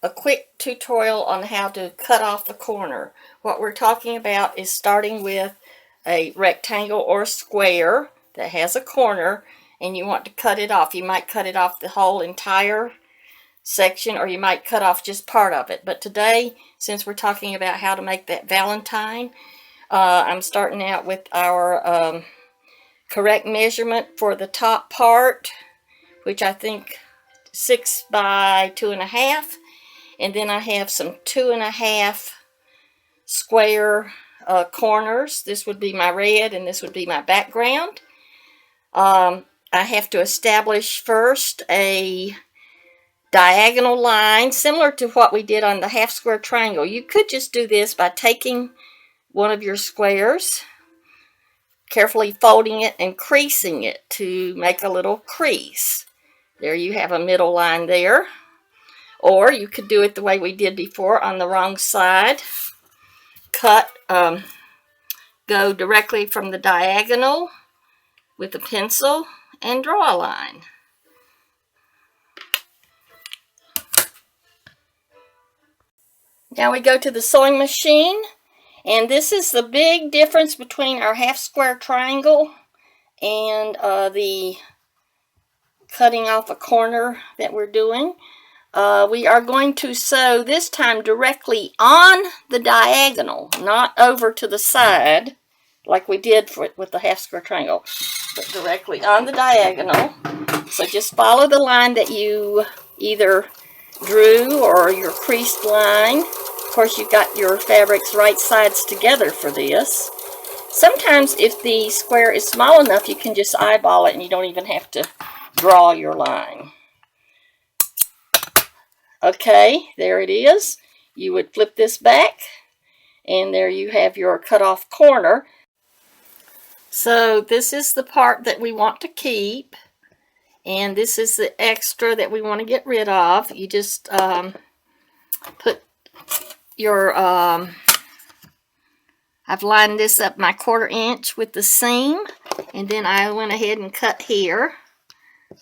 a quick tutorial on how to cut off the corner. What we're talking about is starting with a rectangle or square that has a corner, and you want to cut it off. You might cut it off the whole entire section, or you might cut off just part of it. But today, since we're talking about how to make that Valentine, I'm starting out with our correct measurement for the top part, which I think 6 by 2.5, and then I have some 2.5 square corners. This would be my red and this would be my background. I have to establish first a diagonal line similar to what we did on the half square triangle. You could just do this by taking one of your squares, carefully folding it and creasing it to make a little crease. There you have a middle line there. Or you could do it the way we did before on the wrong side. Go directly from the diagonal with a pencil and draw a line. Now we go to the sewing machine, and this is the big difference between our half square triangle and the cutting off a corner that we're doing. We are going to sew this time directly on the diagonal, not over to the side like we did with the half square triangle, but directly on the diagonal. So just follow the line that you either drew or your creased line. Of course, you've got your fabric's right sides together for this. Sometimes if the square is small enough, you can just eyeball it and you don't even have to draw your line. Okay, there it is. You would flip this back, and there you have your cut off corner. So this is the part that we want to keep, and this is the extra that we want to get rid of. You just put your, I've lined this up my 1/4 inch with the seam, and then I went ahead and cut here,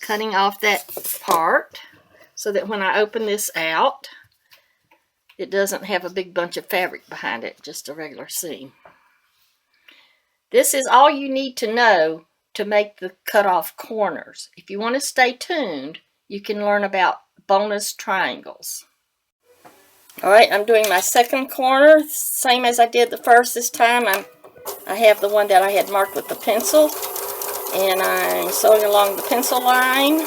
cutting off that part, so that when I open this out, it doesn't have a big bunch of fabric behind it, just a regular seam. This is all you need to know to make the cut-off corners. If you want to stay tuned, you can learn about bonus triangles. Alright, I'm doing my second corner, same as I did the first. This time I have the one that I had marked with the pencil, and I'm sewing along the pencil line.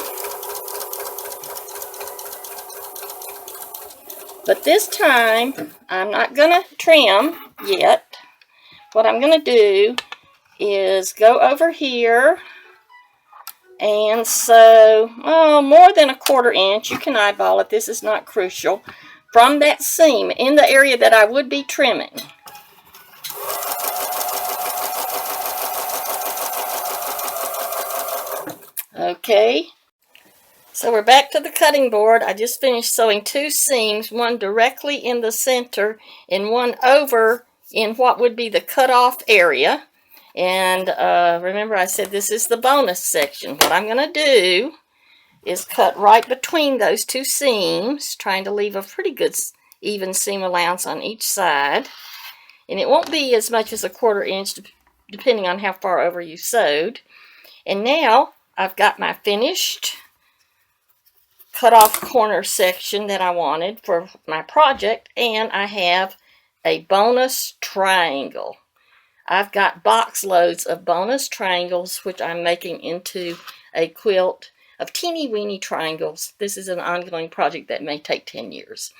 But this time, I'm not going to trim yet. What I'm going to do is go over here and sew more than a 1/4 inch. You can eyeball it. This is not crucial. From that seam in the area that I would be trimming. Okay. So we're back to the cutting board. I just finished sewing 2 seams, one directly in the center and one over in what would be the cut-off area. And remember I said this is the bonus section. What I'm going to do is cut right between those 2 seams, trying to leave a pretty good even seam allowance on each side. And it won't be as much as a 1/4 inch depending on how far over you sewed. And now I've got my finished cut off corner section that I wanted for my project, and I have a bonus triangle. I've got box loads of bonus triangles, which I'm making into a quilt of teeny weeny triangles. This is an ongoing project that may take 10 years.